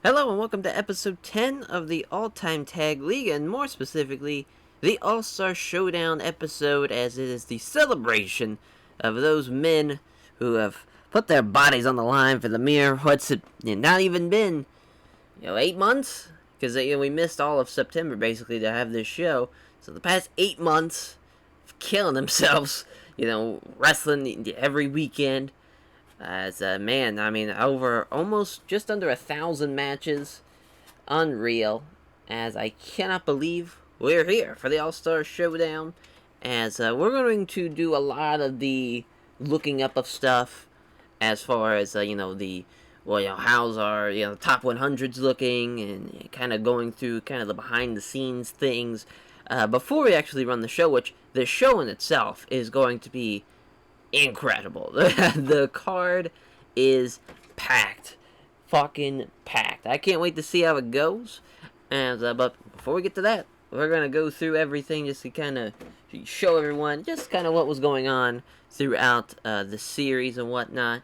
Hello and welcome to episode 10 of the All-Time Tag League, and more specifically, the All-Star Showdown episode, as it is the celebration of those men who have put their bodies on the line for the mere, what's it, not even been, 8 months? Because we missed all of September, basically, to have this show. So the past 8 months, of killing themselves, wrestling every weekend, as a man, I mean, over almost just under 1,000 matches. Unreal. As I cannot believe we're here for the All Star Showdown. As we're going to do a lot of the looking up of stuff as far as, how's our, top 100s looking, and kind of going through kind of the behind the scenes things before we actually run the show, which the show in itself is going to be incredible. The card is packed. Fucking packed. I can't wait to see how it goes. And but before we get to that, we're gonna go through everything just to kind of show everyone just kind of what was going on throughout the series and whatnot.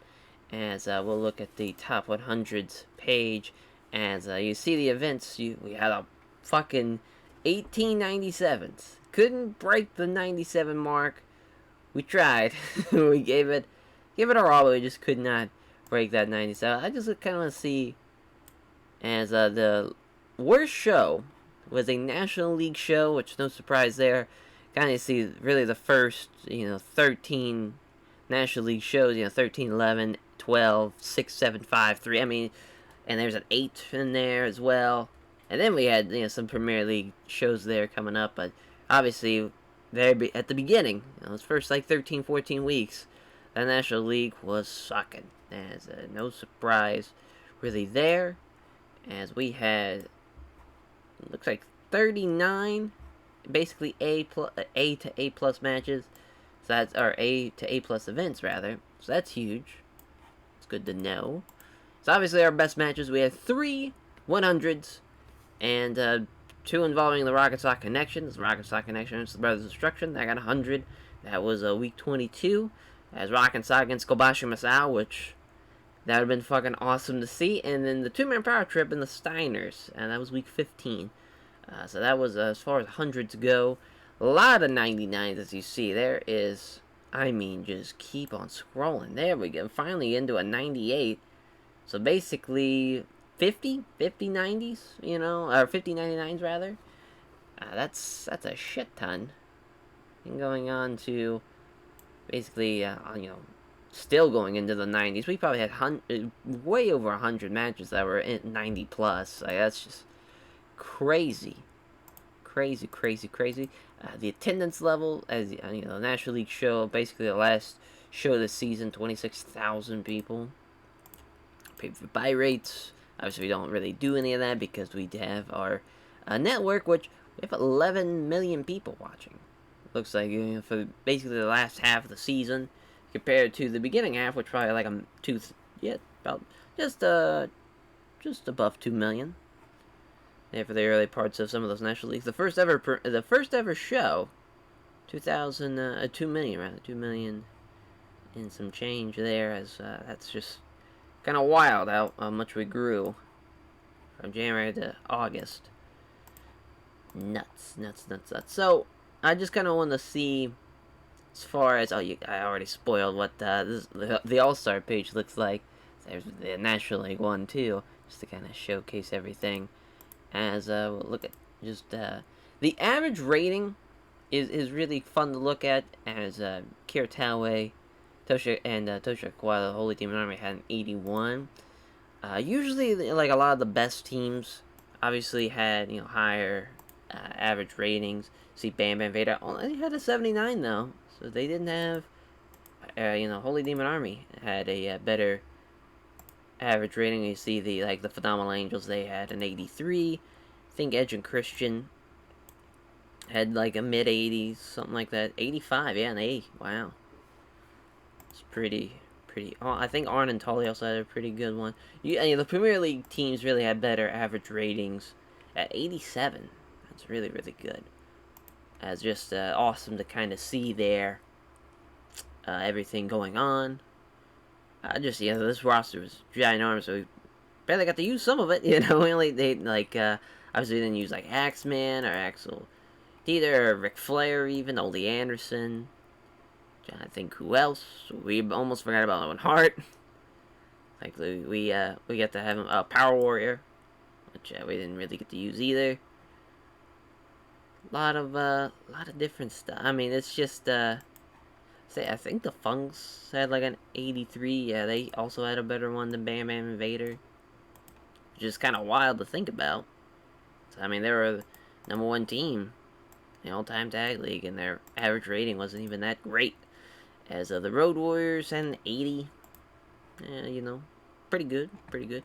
As we'll look at the top 100s page, as you see the events, we had a fucking 1897s. Couldn't break the 97 mark. We tried. We gave it our all, but we just could not break that 97. I just kind of want to see, as the worst show was a National League show, which no surprise there. Kind of see really the first 13 National League shows, 13, 11, 12, 6, 7, 5, 3. I mean, and there's an 8 in there as well. And then we had some Premier League shows there coming up, but obviously very at the beginning, those first like 13, 14 weeks, the National League was sucking. As no surprise really there, as we had, looks like 39 basically A to A plus matches. So that's our A to A plus events rather. So that's huge. It's good to know. So obviously our best matches, we had 3 100s and 2 involving the Rocket Sock Connection. The Rocket Sock Connection against the Brothers of Destruction. That got 100. That was week 22. As Rocket Sock against Kobashi Masao, which that would have been fucking awesome to see. And then the 2-man power trip in the Steiners, and that was week 15. So that was as far as hundreds go. A lot of 99s, as you see. There is, I mean, just keep on scrolling. There we go. Finally into a 98. So basically 50 90s, or 50 99s rather. That's a shit ton. And going on to basically, still going into the 90s. We probably had way over 100 matches that were in 90 plus. Like, that's just crazy. Crazy. The attendance level, as the National League show, basically the last show of the season, 26,000 people. Pay-per-buy rates, obviously we don't really do any of that because we have our network, which we have 11 million people watching. Looks like for basically the last half of the season, compared to the beginning half, which probably like about just above 2 million. Yeah, for the early parts of some of those national leagues, the first ever show, 2 million rather, 2 million and some change there. As that's just kind of wild how much we grew from January to August. Nuts. So I just kind of want to see, as far as I already spoiled what the All Star page looks like. There's the National League one too, just to kind of showcase everything. As we'll look at just the average rating is really fun to look at. As Kiritawe, Tosha Kawhi, the Holy Demon Army, had an 81. Usually, like a lot of the best teams, obviously had higher average ratings. See, Bam Bam Veda only had a 79 though, so they didn't have. Holy Demon Army had a better average rating. You see the Phenomenal Angels, they had an 83. I think Edge and Christian had like a mid 80s, something like that. 85, yeah, an A. Wow, it's pretty. Oh, I think Arn and Tully also had a pretty good one. The Premier League teams really had better average ratings at 87. That's really good. As just awesome to kind of see there. Everything going on. This roster was ginormous. So barely got to use some of it. You know, only they like obviously didn't use like Axeman or Axel Dieter or Ric Flair, even Ole Anderson. I think who else? We almost forgot about Owen Hart. Like we get to have him Power Warrior, which we didn't really get to use either. Lot of different stuff. I mean, it's just say I think the Funks had like an 83. Yeah, they also had a better one than Bam Bam and Vader, which is kind of wild to think about. So, I mean, they were the #1 team in the all-time tag league, and their average rating wasn't even that great. As the Road Warriors had an 80. You know, pretty good, pretty good.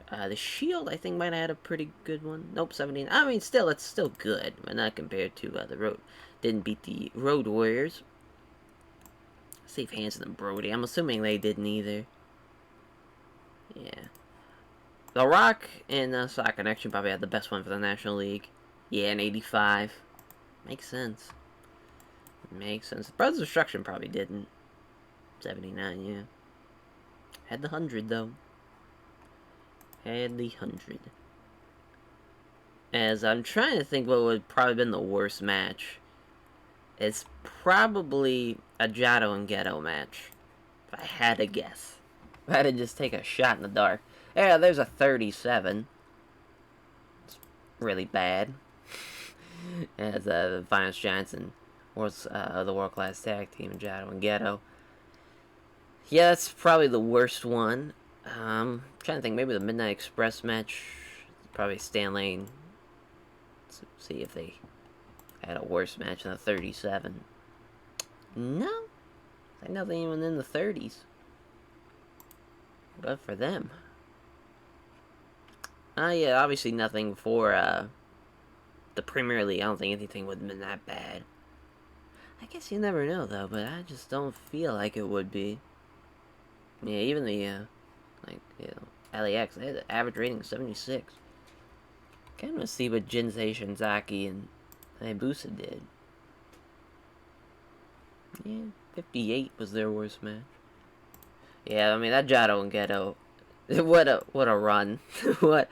The Shield, I think, might have had a pretty good one. Nope, 17. I mean, still, it's still good, but not compared to the Road. Didn't beat the Road Warriors. Steve Hansen and Brody. I'm assuming they didn't either. Yeah. The Rock and Sock Connection probably had the best one for the National League. Yeah, an 85. Makes sense. Makes sense. Brothers Destruction probably didn't. 79, yeah. Had the 100, though. Had the 100. As I'm trying to think what would probably been the worst match. It's probably a Jado and Ghetto match. If I had to guess. If I had to just take a shot in the dark. Yeah, there's a 37. It's really bad. As the Finest Johnson was the world-class tag team in Jado and Ghetto. Yeah, that's probably the worst one. Trying to think, maybe the Midnight Express match. Probably Stan Lane. Let's see if they had a worse match than a 37. No. Like nothing even in the 30s. Good for them. Yeah, obviously nothing for the Premier League. I don't think anything would have been that bad. I guess you never know, though, but I just don't feel like it would be. Yeah, even the, like, you know, LAX, they had an average rating of 76. Kind of want to see what Jinsei Shinzaki and Hayabusa did. Yeah, 58 was their worst match. Yeah, I mean, that Jado and Ghetto, what a run. what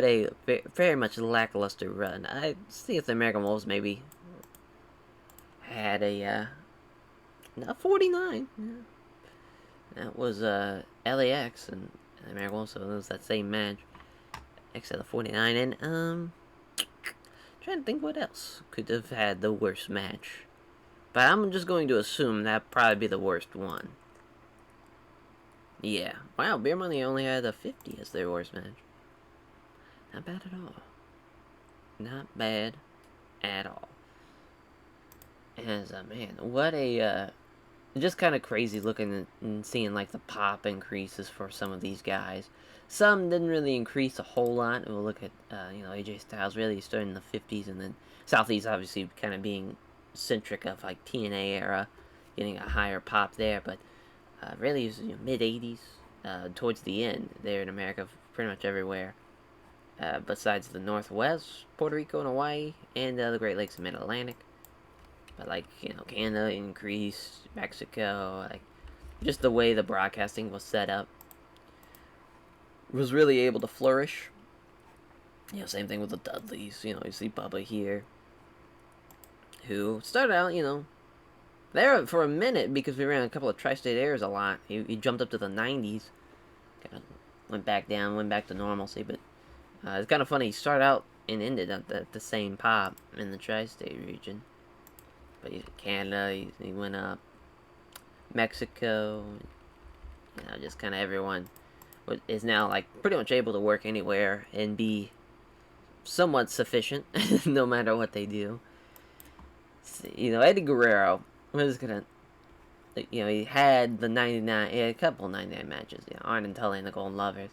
a very much lackluster run. I see if the American Wolves maybe had a 49. Yeah. That was LAX and American Wolves, so it was that same match. Except the 49, and trying to think what else could have had the worst match. But I'm just going to assume that'd probably be the worst one. Yeah. Wow, Beer Money only had a 50 as their worst match. Not bad at all. Not bad at all. As man, what a just kind of crazy looking and seeing like the pop increases for some of these guys. Some didn't really increase a whole lot. We'll look at you know, AJ Styles really starting in the 50s, and then Southeast obviously kind of being centric of like TNA era, getting a higher pop there. But really, it was, you know, mid 80s towards the end there in America, pretty much everywhere. Besides the Northwest, Puerto Rico and Hawaii, and the Great Lakes and Mid-Atlantic. But like, you know, Canada increased, Mexico, like just the way the broadcasting was set up was really able to flourish. You know, same thing with the Dudleys. You know, you see Bubba here, who started out, you know, there for a minute because we ran a couple of tri-state airs a lot. He jumped up to the 90s, kind of went back down, went back to normalcy. But it's kind of funny. He started out and ended at the same pop in the tri-state region. But Canada, he went up. Mexico, you know, just kind of everyone is now like pretty much able to work anywhere and be somewhat sufficient, no matter what they do. So, you know, Eddie Guerrero was gonna, you know, he had the 99, he had a couple 99 matches, you know, Arn and Tully and the Golden Lovers,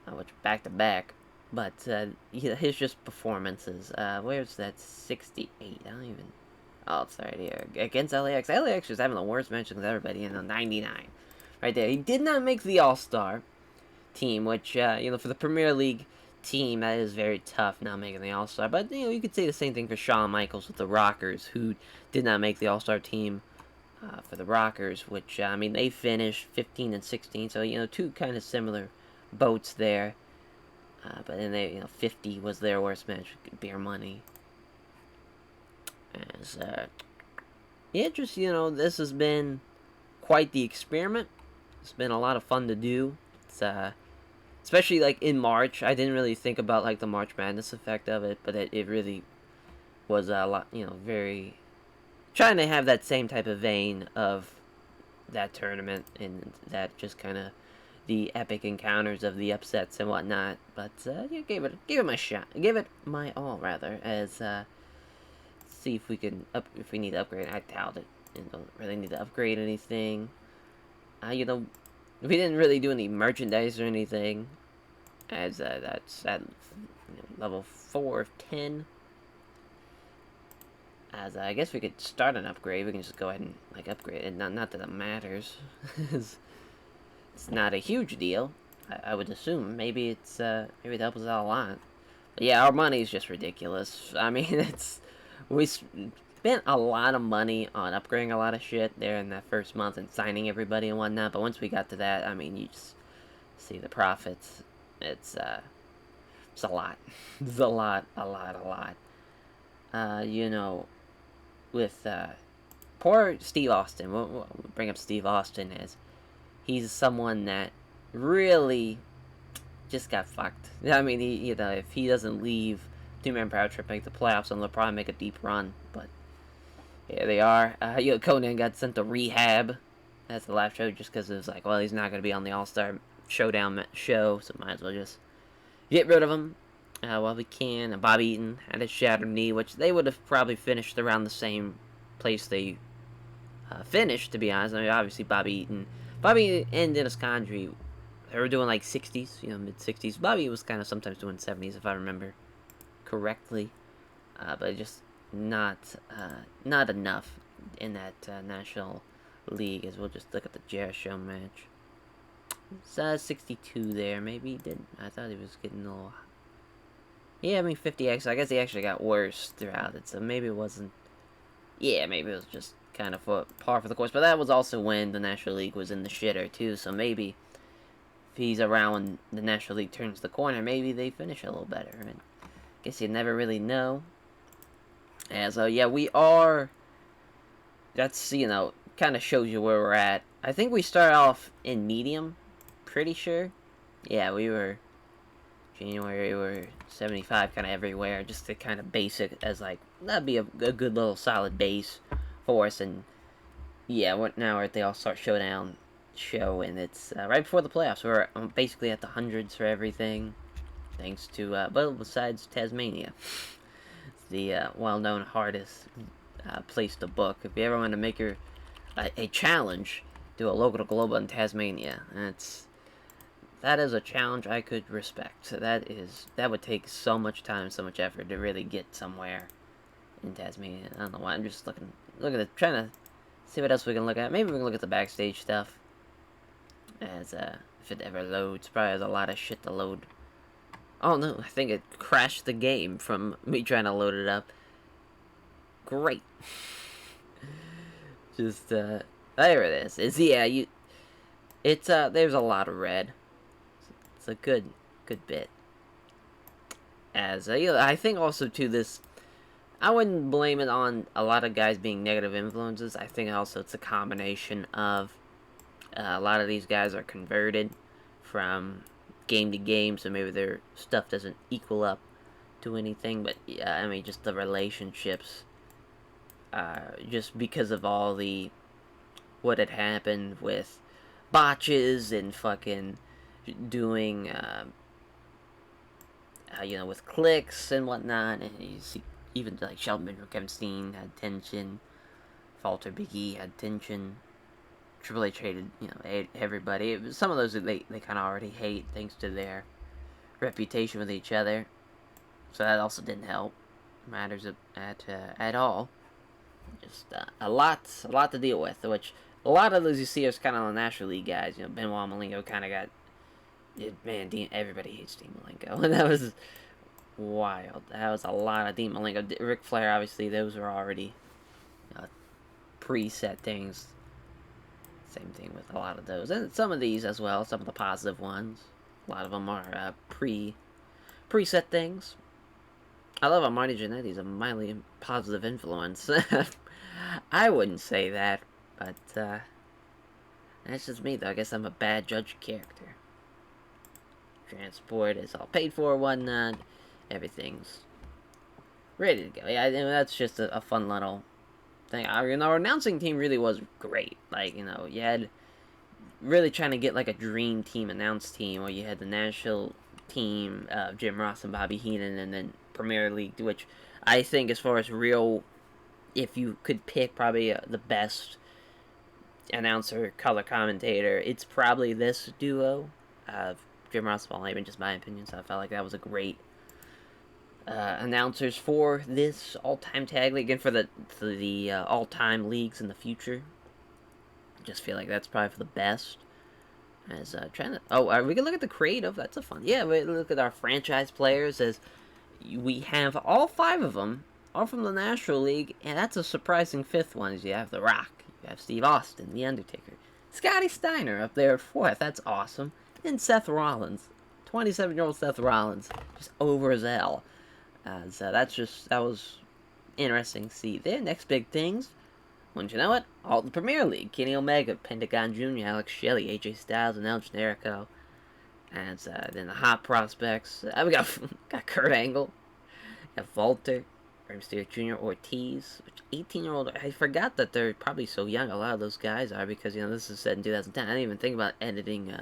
which back to back. But you know, his just performances. Where's that 68? I don't even. Oh, it's right here. Against LAX. LAX was having the worst matches with everybody in the 99. Right there. He did not make the All-Star team, which, you know, for the Premier League team, that is very tough not making the All-Star. But, you know, you could say the same thing for Shawn Michaels with the Rockers, who did not make the All-Star team for the Rockers, which, I mean, they finished 15 and 16. So, you know, two kind of similar boats there. But then 50 was their worst match, beer money. As yeah, just this has been quite the experiment. It's been a lot of fun to do. It's especially like in March. I didn't really think about like the March Madness effect of it, but it really was a lot. Very trying to have that same type of vein of that tournament and that just kind of the epic encounters of the upsets and whatnot. But yeah, gave it my shot. Give it my all rather. As see if we can if we need to upgrade. I doubt it. And don't really need to upgrade anything. We didn't really do any merchandise or anything. As that's at level 4 of 10. As I guess we could start an upgrade. We can just go ahead and like upgrade it. Not that it matters. It's not a huge deal. I would assume. Maybe maybe it helps us out a lot. But yeah, our money is just ridiculous. I mean, we spent a lot of money on upgrading a lot of shit there in that first month and signing everybody and whatnot. But once we got to that, I mean, you just see the profits. It's a lot. It's a lot. With poor Steve Austin. We'll bring up Steve Austin as he's someone that really just got fucked. I mean, if he doesn't leave Two-Man Power Trip, make the playoffs, and they'll probably make a deep run. But yeah, they are. Conan got sent to rehab. That's the last show, just because it was like, well, he's not going to be on the All-Star Showdown show, so might as well just get rid of him while we can. And Bob Eaton had a shattered knee, which they would have probably finished around the same place they finished, to be honest. I mean, obviously, Bobby and Dennis Condrey, they were doing like 60s, mid 60s. Bobby was kind of sometimes doing 70s, if I remember correctly, but just not enough in that National League. As we'll just look at the Jericho match. It's 62 there. Maybe he didn't. I thought he was getting a little. Yeah, I mean 50x. I guess he actually got worse throughout it, so maybe it wasn't. Yeah, maybe it was just kind of par for the course. But that was also when the National League was in the shitter too. So maybe if he's around when the National League turns the corner, maybe they finish a little better. And I guess you never really know. And so yeah, we are. That's kind of shows you where we're at. I think we start off in medium. Pretty sure. Yeah, we were. January, we were 75 kind of everywhere, just to kind of basic as like, that'd be a good little solid base for us. And yeah, now we're at the All-Star Showdown show, and it's right before the playoffs. We're basically at the hundreds for everything, thanks to, well, besides Tasmania. It's the well-known hardest place to book. If you ever want to make a challenge, do a local to global in Tasmania. That is a challenge I could respect. That would take so much time, so much effort to really get somewhere in Tasmania. I don't know why. I'm just looking at it, trying to see what else we can look at. Maybe we can look at the backstage stuff. As if it ever loads, probably has a lot of shit to load. Oh no, I think it crashed the game from me trying to load it up. Great. Just there it is. There's a lot of red. A good bit. As I think also too this, I wouldn't blame it on a lot of guys being negative influences. I think also it's a combination of a lot of these guys are converted from game to game, so maybe their stuff doesn't equal up to anything. But yeah, I mean just the relationships, just because of all what had happened with botches and fucking doing with clicks and whatnot, and you see even like Shelton or Kevin Steen had tension, Falter Big E had tension, Triple H hated everybody. Some of those they kind of already hate thanks to their reputation with each other, so that also didn't help matters at all. Just a lot to deal with, which a lot of those you see is kind of the National League guys. Benoit Malenko kind of got. Man, everybody hates Dean Malenko, and that was wild. That was a lot of Dean Malenko. Ric Flair, obviously, those were already preset things. Same thing with a lot of those, and some of these as well. Some of the positive ones. A lot of them are preset things. I love how Marty Jannetty's a mildly positive influence. I wouldn't say that, but that's just me, though. I guess I'm a bad judge of character. Transport is all paid for, whatnot. Everything's ready to go. Yeah, that's just a fun little thing. Our announcing team really was great. Like, you had really trying to get like a dream team announce team where you had the national team of Jim Ross and Bobby Heenan, and then Premier League, which I think, as far as real, if you could pick probably the best announcer, color commentator, it's probably this duo of Jim Ross and Paul Heyman, just my opinion. So I felt like that was a great announcers for this all-time tag league and for the all-time leagues in the future. Just feel like that's probably for the best. As trying to we can look at the creative. That's a fun. Yeah, we look at our franchise players as we have all 5 of them, all from the National League, and that's a surprising 5th one. Is you have The Rock, you have Steve Austin, The Undertaker, Scotty Steiner up there at 4th. That's awesome. And Seth Rollins, 27-year-old Seth Rollins, just over as hell. So that was interesting to see there. Next big things. Wouldn't you know it? All the Premier League. Kenny Omega, Pentagon Jr., Alex Shelley, AJ Styles, and El Generico. And then the hot prospects. We got Kurt Angle. Got Walter, Rey Mysterio Jr., Ortiz. Which 18-year-old. I forgot that they're probably so young. A lot of those guys are, because this is set in 2010. I didn't even think about editing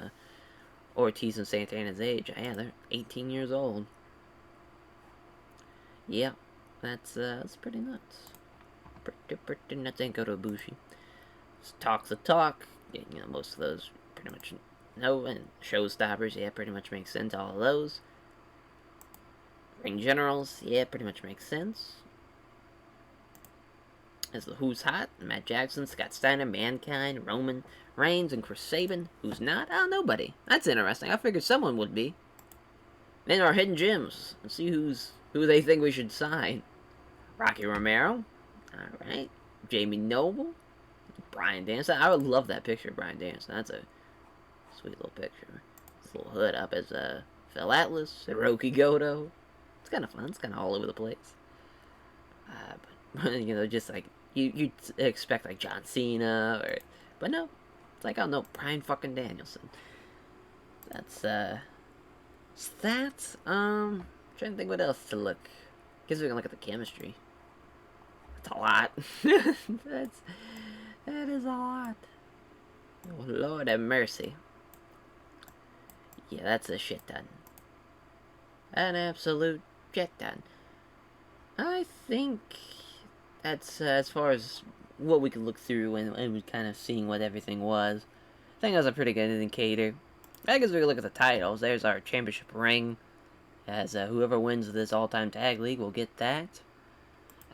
Ortiz and Santana's age. Yeah, they're 18 years old. Yeah, that's pretty nuts. Pretty nuts. Ain't go to Ibushi. Talk's the talk. Yeah, most of those pretty much know. And showstoppers, yeah, pretty much makes sense. All of those. Ring generals, yeah, pretty much makes sense. As the Who's Hot, Matt Jackson, Scott Steiner, Mankind, Roman Reigns, and Chris Sabin. Who's not? Oh, nobody. That's interesting. I figured someone would be. Then our hidden gems. Let's see who they think we should sign. Rocky Romero. Alright. Jamie Noble. Bryan Danielson. I would love that picture of Bryan Danielson. That's a sweet little picture. This little hood up as Phil Atlas. Hiroki Goto. It's kind of fun. It's kind of all over the place. But, just like, you'd expect like John Cena, but no. It's like, oh no, Bryan fucking Danielson. That's, trying to think what else to look. Guess we can look at the chemistry. That's a lot. That is a lot. Oh, Lord have mercy. Yeah, that's a shit ton. An absolute shit ton. I think that's as far as what we could look through and kind of seeing what everything was. I think that was a pretty good indicator. I guess we could look at the titles. There's our championship ring. As whoever wins this all-time tag league will get that.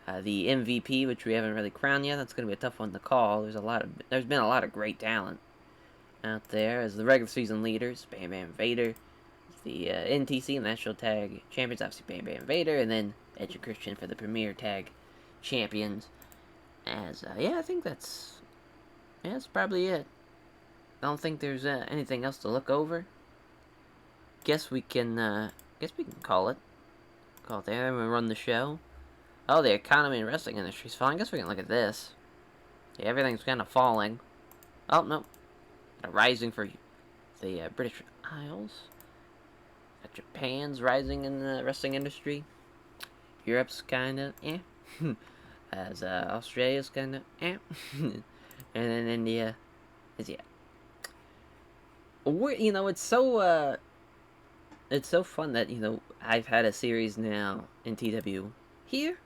The MVP, which we haven't really crowned yet, that's going to be a tough one to call. There's been a lot of great talent out there. As the regular season leaders, Bam Bam Vader. The NTC, National Tag Champions, obviously Bam Bam Vader, and then Edge and Christian for the Premier Tag Champions. As I think that's probably it. I don't think there's anything else to look over. Guess we can call it. Call it there, and we run the show. Oh, the economy and wrestling industry's falling. I guess we can look at this. Yeah, everything's kind of falling. Oh, no. Rising for the British Isles. Japan's rising in the wrestling industry. Europe's kind of, As Australia's kind of, And then India is, it's so fun that, I've had a series now in TEW here.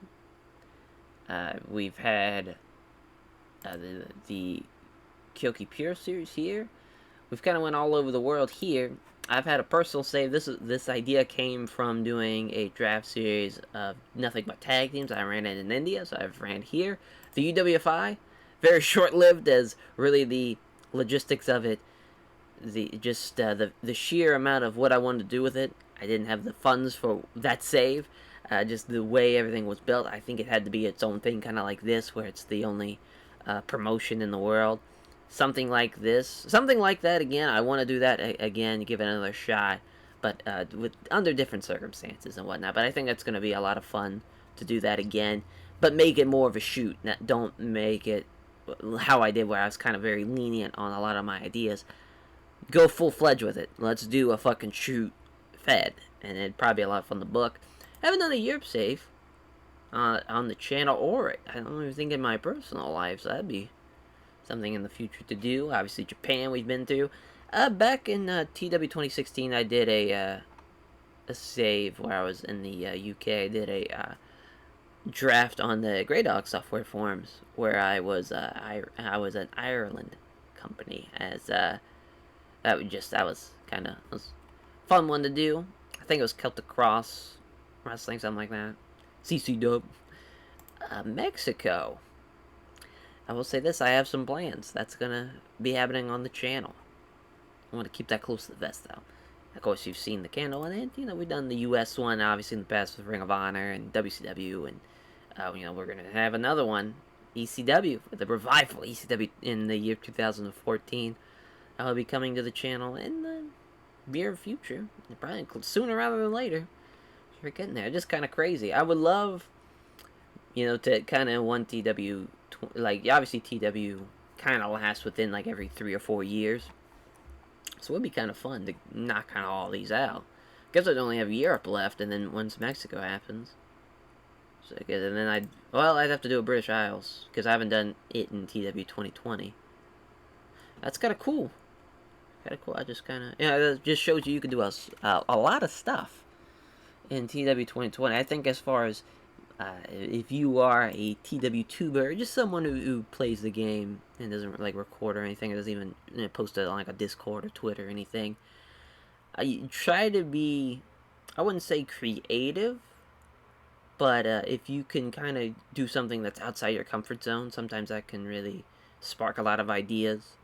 We've had the Kyoki Pure series here. We've kind of went all over the world here. I've had a personal save. This idea came from doing a draft series of nothing but tag teams. I ran it in India, so I've ran here. The UWFI, very short-lived, as really the logistics of it, the sheer amount of what I wanted to do with it. I didn't have the funds for that save. Just the way everything was built, I think it had to be its own thing, kind of like this, where it's the only promotion in the world. something like this, something like that again. I want to do that again, give it another shot, but with under different circumstances and whatnot. But I think that's going to be a lot of fun to do that again, but make it more of a shoot. Don't make it how I did, where I was kind of very lenient on a lot of my ideas. Go full fledged with it. Let's do a fucking shoot fed, and it'd probably be a lot of fun to book. I haven't done a Europe save on the channel, or I don't even think in my personal life, so that'd be something in the future to do. Obviously, Japan we've been through. Back in TEW 2016, I did a save where I was in the UK. I did a draft on the Grey Dog software forums where I was an Ireland company as that was kind of was fun one to do. I think it was Celtic Cross Wrestling, something like that. CC Dub. Mexico. I will say this, I have some plans. That's gonna be happening on the channel. I want to keep that close to the vest, though. Of course, you've seen the candle, and we've done the US one, obviously, in the past with Ring of Honor and WCW, and, we're gonna have another one, ECW, the revival ECW in the year 2014. I'll be coming to the channel in the near future, probably sooner rather than later. We're getting there. Just kind of crazy. I would love, to kind of one TW, like, obviously TW kind of lasts within, like, every 3 or 4 years. So it would be kind of fun to knock kind of all these out. Guess I'd only have Europe left, and then once Mexico happens. So, and then I'd have to do a British Isles, because I haven't done it in TW 2020. That's kind of cool. Kind of cool. I just kind of, it just shows you can do a lot of stuff in TW 2020. I think as far as if you are a TW tuber, just someone who plays the game and doesn't like record or anything, or doesn't even post it on like a Discord or Twitter or anything, I try to be, I wouldn't say creative, but if you can kind of do something that's outside your comfort zone, sometimes that can really spark a lot of ideas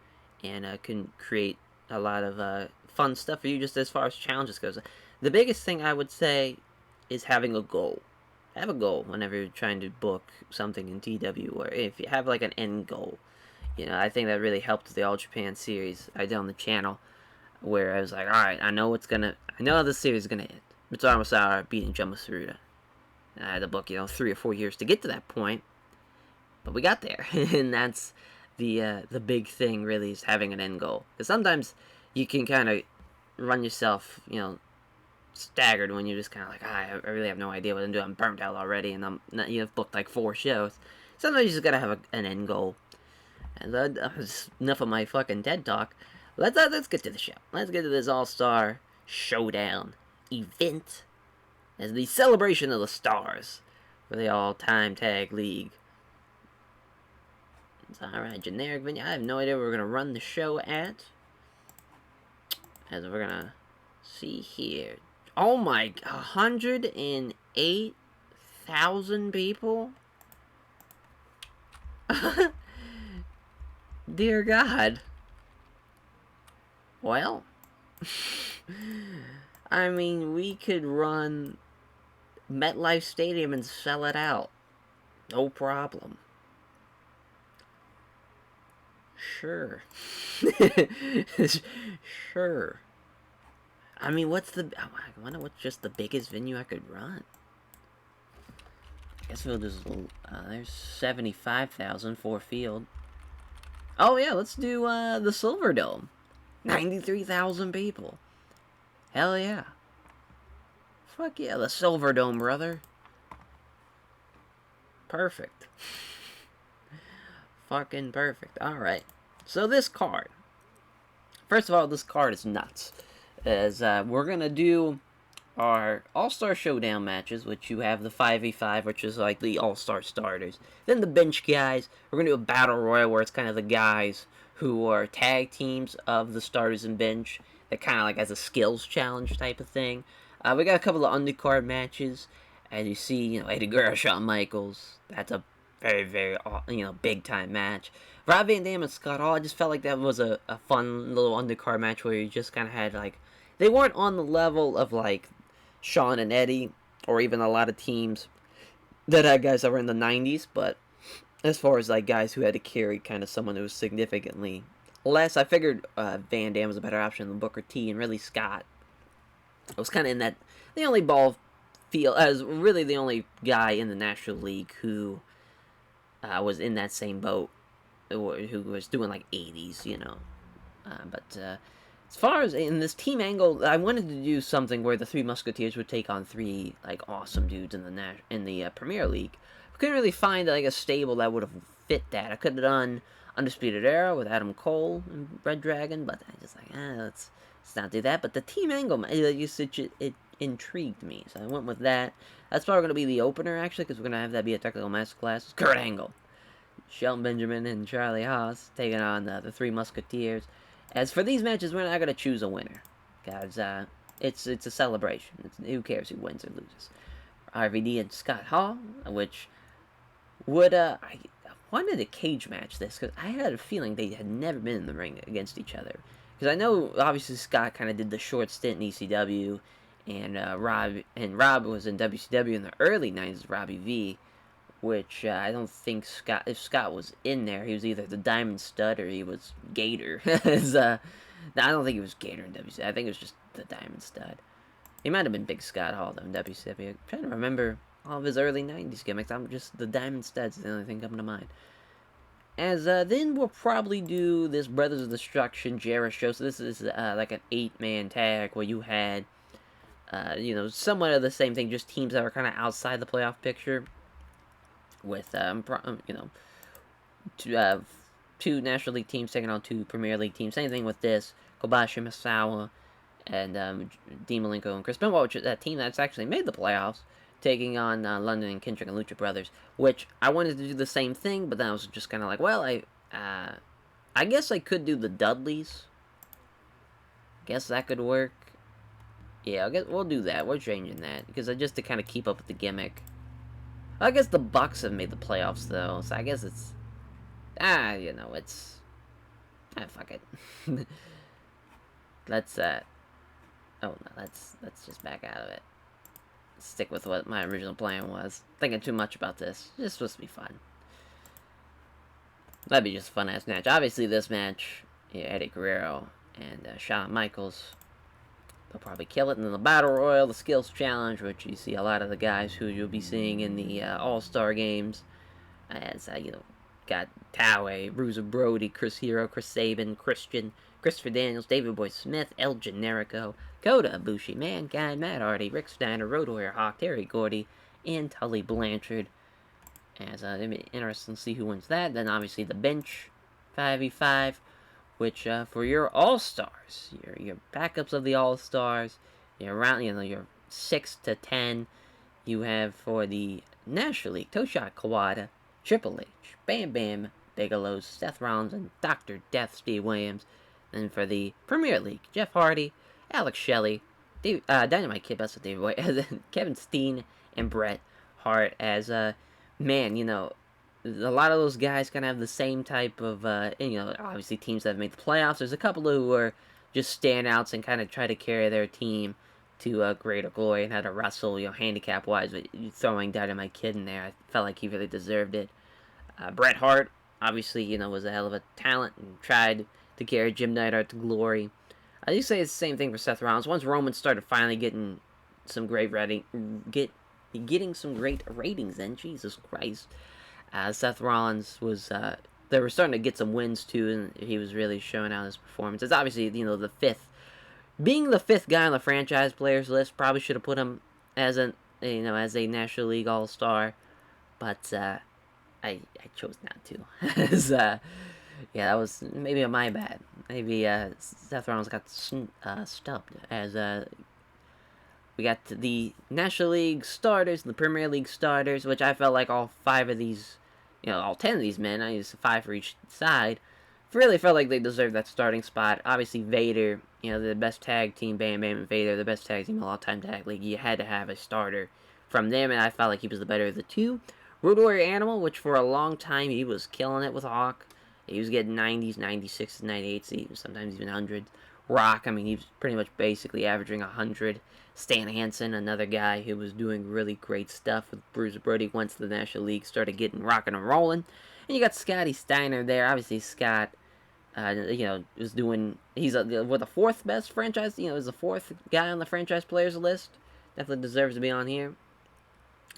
and can create a lot of fun stuff for you just as far as challenges goes. The biggest thing I would say is having a goal. Have a goal whenever you're trying to book something in TW, or if you have like an end goal. I think that really helped with the All Japan series I did on the channel, where I was like, alright, I know how this series is gonna end. Mitsuharu Misawa beating Jumbo Tsuruta. I had to book, 3 or 4 years to get to that point, but we got there, and that's the big thing really, is having an end goal. Because sometimes you can kind of run yourself, staggered when you're just kind of like, I really have no idea what I'm doing. I'm burnt out already, and I've booked like 4 shows. Sometimes you just gotta have an end goal. And that's enough of my fucking TED talk. Let's get to the show. Let's get to this All-Star Showdown event as the celebration of the stars for the All-Time Tag League. It's alright, generic venue. I have no idea where we're gonna run the show at. As we're gonna see here. Oh my, 108,000 people? Dear God. Well, I mean, we could run MetLife Stadium and sell it out. No problem. Sure. Sure. I mean, I wonder what's just the biggest venue I could run. I guess we'll just, there's 75,000 for field. Oh yeah, let's do, the Silver Dome. 93,000 people. Hell yeah. Fuck yeah, the Silver Dome, brother. Perfect. Fucking perfect. Alright. So this card. First of all, this card is nuts. As we're going to do our All-Star Showdown matches, which you have the 5v5, which is like the All-Star starters. Then the bench guys. We're going to do a Battle Royal, where it's kind of the guys who are tag teams of the starters and bench. That kind of like as a skills challenge type of thing. We got a couple of undercard matches. As you see, Eddie Guerrero, Shawn Michaels. That's a very, very, big time match. Rob Van Dam and Scott Hall, I just felt like that was a fun little undercard match where you just kind of had, like, they weren't on the level of, like, Shawn and Eddie, or even a lot of teams that had guys that were in the 90s, but as far as, like, guys who had to carry kind of someone who was significantly less. I figured Van Dam was a better option than Booker T, and really Scott. I was kind of in that the only ball field as really the only guy in the National League who was in that same boat, who was doing like 80s, you know. But as far as in this team angle, I wanted to do something where the Three Musketeers would take on three like awesome dudes in the Premier League. I couldn't really find like a stable that would have fit that. I could have done Undisputed Era with Adam Cole and Red Dragon, but I just like let's not do that. But the team angle, it intrigued me, so I went with that. That's probably going to be the opener actually, because we're going to have that be a technical masterclass. Kurt Angle, Shelton Benjamin, and Charlie Haas taking on the Three Musketeers. As for these matches, we're not going to choose a winner, guys. It's a celebration. Who cares who wins or loses? RVD and Scott Hall, which would I wanted a cage match this because I had a feeling they had never been in the ring against each other. Because I know obviously Scott kind of did the short stint in ECW, and Rob was in WCW in the early '90s, Robbie V. Which I don't think if Scott was in there, he was either the Diamond Stud or he was Gator. I don't think he was Gator in WCW. I think it was just the Diamond Stud. He might have been Big Scott Hall though in WCW. I'm trying to remember all of his early '90s gimmicks. I'm just the Diamond Stud's the only thing coming to mind. As then we'll probably do this Brothers of Destruction Jarrah show. So this is like an 8-man tag where you had somewhat of the same thing, just teams that were kind of outside the playoff picture. With two National League teams taking on two Premier League teams. Same thing with this. Kobashi Misawa and Dean Malenko and Chris Benoit, which is that team that's actually made the playoffs, taking on London and Kendrick and Lucha Brothers. Which I wanted to do the same thing, but then I was just kind of like, well, I guess I could do the Dudleys. Guess that could work. Yeah, I guess we'll do that. We're changing that because just to kind of keep up with the gimmick. I guess the Bucks have made the playoffs though, so I guess it's it's fuck it. let's let's just back out of it. Stick with what my original plan was. Thinking too much about this. It's just supposed to be fun. That'd be just a fun ass match. Obviously this match, Eddie Guerrero and Shawn Michaels, they'll probably kill it. And then the Battle Royal, the Skills Challenge, which you see a lot of the guys who you'll be seeing in the All-Star games. As, got Towie, Bruiser Brody, Chris Hero, Chris Sabin, Christian, Christopher Daniels, David Boy Smith, El Generico, Kota Ibushi, Mankind, Matt Hardy, Rick Steiner, Road Warrior Hawk, Terry Gordy, and Tully Blanchard. As, it'll be interesting to see who wins that. Then, obviously, the bench, 5v5. Which for your All-Stars, your backups of the All-Stars, your 6 to 10, you have for the National League, Tosha Kawada, Triple H, Bam Bam Bigelow, Seth Rollins, and Dr. Death Steve Williams. And for the Premier League, Jeff Hardy, Alex Shelley, Dynamite Kid, that's what David White, Kevin Steen, and Bret Hart. As a lot of those guys kind of have the same type of, obviously teams that have made the playoffs. There's a couple who are just standouts and kind of try to carry their team to greater glory and how to wrestle, handicap-wise. But throwing Dynamite Kid in there, I felt like he really deserved it. Bret Hart, obviously, was a hell of a talent and tried to carry Jim Neidhart to glory. I do say it's the same thing for Seth Rollins. Once Roman started finally getting some great getting some great ratings in, Jesus Christ. Seth Rollins was, they were starting to get some wins too, and he was really showing out his performance. It's obviously, being the fifth guy on the franchise players list, probably should have put him as a National League All-Star, but, I chose not to. As, that was maybe my bad. Maybe, Seth Rollins got stubbed, as, we got the National League starters, the Premier League starters, which I felt like all 5 of these, all 10 of these men, I used 5 for each side, really felt like they deserved that starting spot. Obviously, Vader, the best tag team, Bam Bam and Vader, the best tag team in the all-time tag league. You had to have a starter from them, and I felt like he was the better of the two. Road Warrior Animal, which for a long time, he was killing it with Hawk. He was getting 90s, 96s, 98s, sometimes even 100s. Rock, he was pretty much basically averaging 100. Stan Hansen, another guy who was doing really great stuff with Bruiser Brody once the National League started getting rocking and rolling. And you got Scotty Steiner there. Obviously, Scott Was doing. He's with the fourth best franchise. Is the fourth guy on the franchise players list. Definitely deserves to be on here.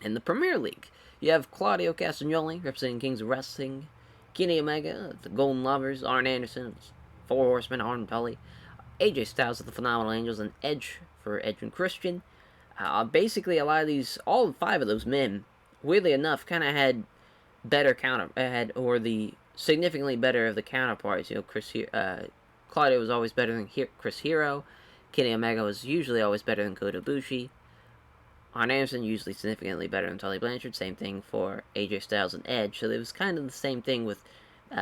In the Premier League, you have Claudio Castagnoli representing Kings of Wrestling, Kenny Omega, the Golden Lovers, Arn Anderson, Four Horsemen, Arn Tully, AJ Styles of the Phenomenal Angels, and Edge for Edge and Christian. Basically, a lot of these, all five of those men, weirdly enough, kind of had better or the significantly better of the counterparts. Claudio was always better than Chris Hero. Kenny Omega was usually always better than Kota Ibushi. Arn Anderson usually significantly better than Tully Blanchard. Same thing for AJ Styles and Edge. So it was kind of the same thing with.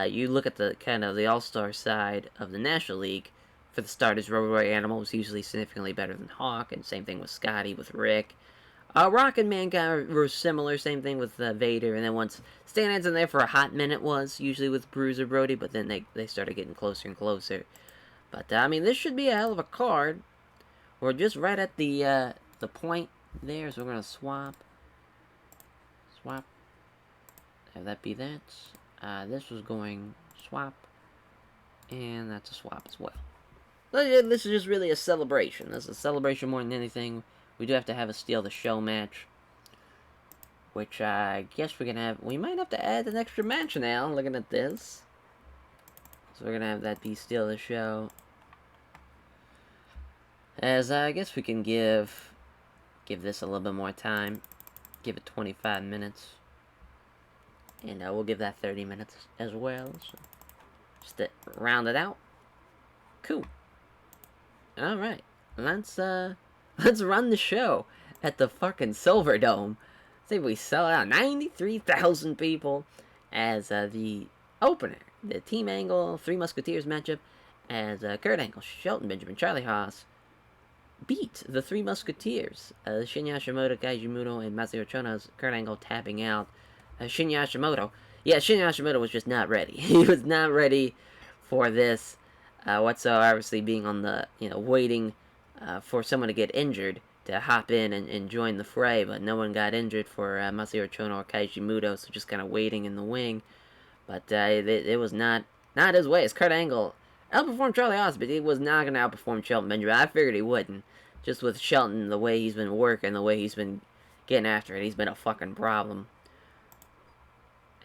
You look at the kind of the All-Star side of the National League. For the starters, Roy Animal was usually significantly better than Hawk, and same thing with Scotty, with Rick. Rock and Mankind were similar, same thing with Vader, and then once Stan Hansen there for a hot minute was, usually with Bruiser Brody, but then they started getting closer and closer. But, this should be a hell of a card. We're just right at the point there, so we're going to swap. Have that be that. This was going swap, and that's a swap as well. This is just really a celebration. This is a celebration more than anything. We do have to have a steal the show match, which I guess we're gonna have. We might have to add an extra match now. Looking at this, so we're gonna have that be steal the show. As I guess we can give this a little bit more time. Give it 25 minutes, and we'll give that 30 minutes as well. So just to round it out. Cool. All right, let's run the show at the fucking Silver Dome. See if we sell out 93,000 people as the opener. The Team Angle Three Musketeers matchup as Kurt Angle, Shelton Benjamin, Charlie Haas beat the Three Musketeers. Shinya Hashimoto, Kaiji Muto, and Masahiro Chono's Kurt Angle tapping out Shinya Hashimoto. Yeah, Shinya Hashimoto was just not ready. He was not ready for this whatsoever. Obviously being on the, waiting for someone to get injured to hop in and join the fray, but no one got injured for Masahiro Chono or Kaiji Muto, so just kind of waiting in the wing. But it was not his way. As Kurt Angle outperformed Charlie Haas, but he was not going to outperform Shelton Benjamin. I figured he wouldn't. Just with Shelton, the way he's been working, the way he's been getting after it, he's been a fucking problem.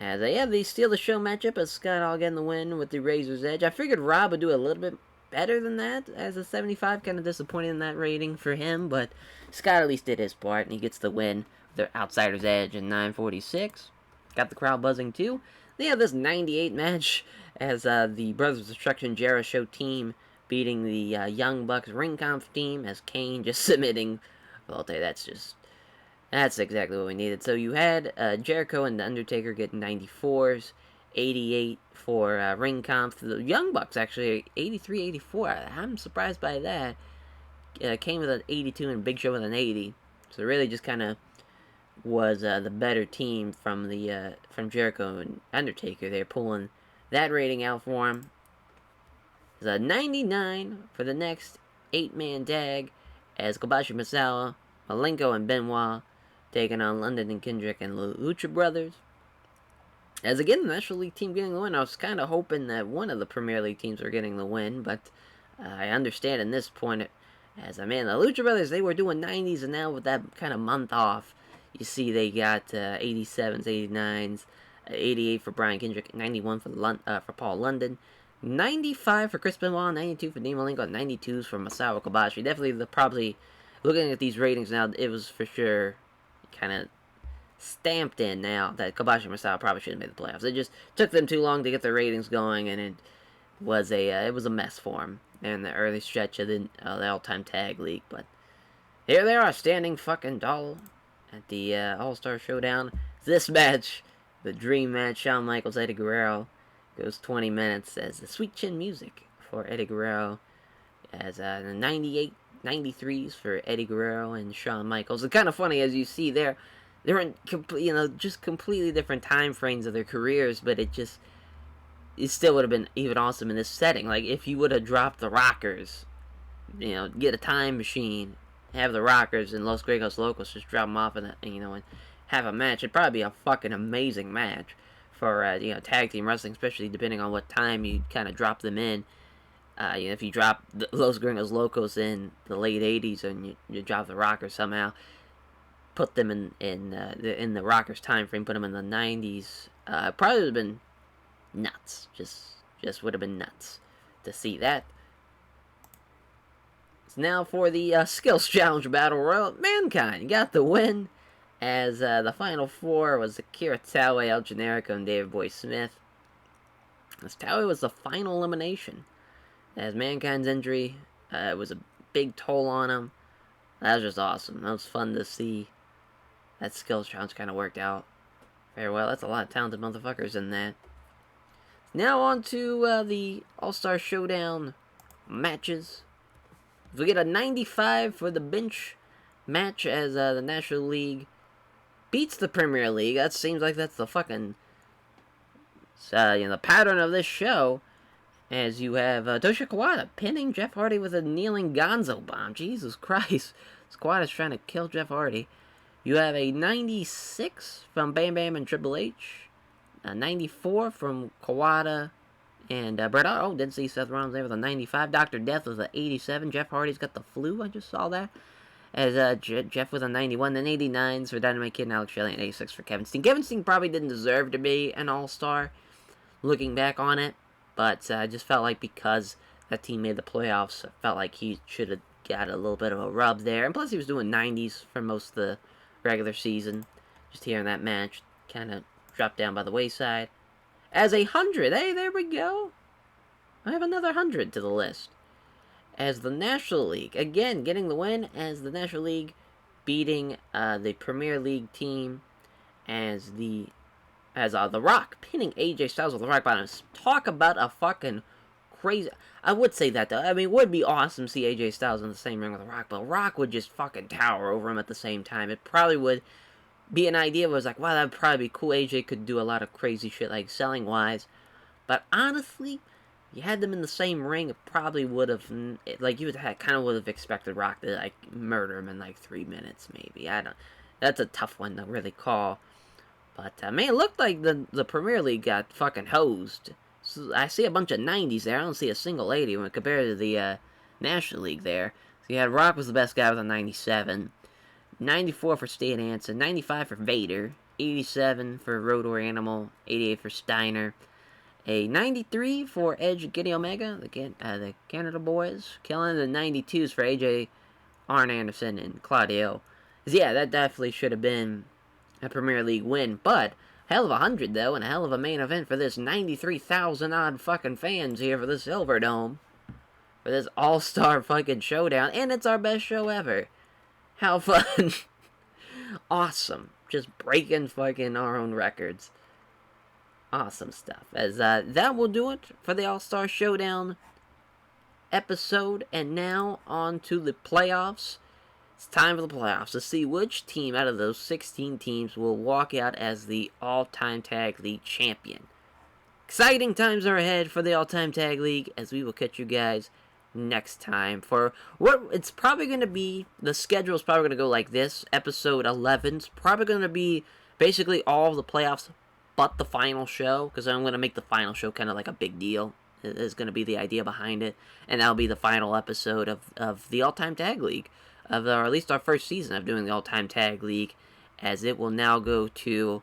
As they steal the show matchup as Scott all getting the win with the Razor's Edge. I figured Rob would do a little bit better than that as a 75. Kind of disappointed in that rating for him, but Scott at least did his part, and he gets the win. The Outsider's Edge in 9:46. Got the crowd buzzing too. They have this 98 match as the Brothers of Destruction Jericho team beating the Young Bucks Ring Conf team as Kane just submitting. Well, I'll tell you, that's exactly what we needed. So you had Jericho and The Undertaker get 94s, 88 for Ring Conf. The Young Bucks actually 83, 84. I'm surprised by that. Kane with an 82 and Big Show with an 80. So it really just kind of was the better team from Jericho and Undertaker. They're pulling that rating out for him. It's a 99 for the next 8-man tag as Kobashi Misawa, Malenko, and Benoit taking on London and Kendrick and Lucha Brothers. As again, the National League team getting the win. I was kind of hoping that one of the Premier League teams were getting the win, but I understand in this point, as the Lucha Brothers, they were doing 90s, and now with that kind of month off, you see they got 87s, 89s, 88 for Brian Kendrick, 91 for Paul London, 95 for Chris Benoit, 92 for Dean Malenko, 92s for Masawa Kobashi. Definitely probably, looking at these ratings now, it was for sure kind of stamped in now that Kobashi and Masawa probably shouldn't have made the playoffs. It just took them too long to get their ratings going, and it was a mess for them in the early stretch of the all-time tag league. But here they are, standing fucking tall at the All-Star Showdown. This match, the dream match, Shawn Michaels, Eddie Guerrero, goes 20 minutes as the sweet chin music for Eddie Guerrero, as the 98, 93s for Eddie Guerrero and Shawn Michaels. It's kind of funny, as you see they're in just completely different time frames of their careers, but it still would have been even awesome in this setting. Like if you would have dropped the Rockers, get a time machine, have the Rockers and Los Gregos Locos just drop them off and have a match. It'd probably be a fucking amazing match for tag team wrestling, especially depending on what time you kind of drop them in. If you drop Los Gringos Locos in the late '80s and you drop the Rockers somehow, put them in the Rockers time frame, put them in the '90s, probably would have been nuts. Just would have been nuts to see that. So now for the Skills Challenge Battle Royal, Mankind got the win, as the final four was Akira Taue, El Generico, and David Boy Smith. As Taue was the final elimination, as Mankind's injury was a big toll on him. That was just awesome. That was fun to see. That Skills Challenge kind of worked out very well. That's a lot of talented motherfuckers in that. Now on to the All-Star Showdown matches. We get a 95 for the bench match, as the National League beats the Premier League. That seems like that's the fucking the pattern of this show. As you have Tosha Kawada pinning Jeff Hardy with a kneeling Gonzo bomb. Jesus Christ. Kawada's trying to kill Jeff Hardy. You have a 96 from Bam Bam and Triple H. A 94 from Kawada and Bret Hart. Oh, didn't see Seth Rollins there with a 95. Dr. Death with an 87. Jeff Hardy's got the flu. I just saw that. As Jeff with a 91. Then 89s for Dynamite Kid and Alex Shelley, and 86 for Kevin Steen. Kevin Steen probably didn't deserve to be an All-Star, looking back on it. But I just felt like because that team made the playoffs, I felt like he should have got a little bit of a rub there. And plus he was doing 90s for most of the regular season. Just here in that match, kind of dropped down by the wayside. As 100, hey, there we go. I have another 100 to the list. As the National League, again, getting the win, as the National League beating the Premier League team, as The Rock pinning AJ Styles with the Rock Bottom. Talk about a fucking crazy... I would say that, though. I mean, it would be awesome to see AJ Styles in the same ring with the Rock, but Rock would just fucking tower over him at the same time. It probably would be an idea where it's like, wow, that would probably be cool. AJ could do a lot of crazy shit, like, selling-wise. But honestly, you had them in the same ring, it probably would have... Like, you would have, kind of would have expected Rock to, like, murder him in, like, 3 minutes, maybe. I don't... That's a tough one to really call. But, man, it looked like the Premier League got fucking hosed. So I see a bunch of 90s there. I don't see a single 80 when compared to the National League there. So you had Rock was the best guy with a 97. 94 for Stan Hansen. 95 for Vader. 87 for Road Warrior Animal. 88 for Steiner. A 93 for Edge and Kenny Omega, the Canada Boys. Killing the 92s for AJ, Arn Anderson, and Claudio. Yeah, that definitely should have been a Premier League win, but hell of 100 though, and a hell of a main event for this 93,000 odd fucking fans here for the Silver Dome, for this all-star fucking showdown, and it's our best show ever. How fun. Awesome. Just breaking fucking our own records. Awesome stuff. As that will do it for the All-Star Showdown episode, and now on to the playoffs. It's time for the playoffs to see which team out of those 16 teams will walk out as the all-time Tag League champion. Exciting times are ahead for the all-time Tag League, as we will catch you guys next time for what it's probably going to be. The schedule is probably going to go like this. Episode 11 is probably going to be basically all of the playoffs but the final show, because I'm going to make the final show kind of like a big deal. It is going to be the idea behind it, and that'll be the final episode of the all-time Tag League. Or at least our first season of doing the all-time Tag League, as it will now go to,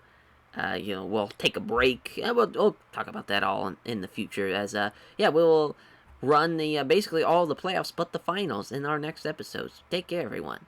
we'll take a break. We'll talk about that all in the future, as, we'll run the, basically all the playoffs but the finals in our next episodes. Take care, everyone.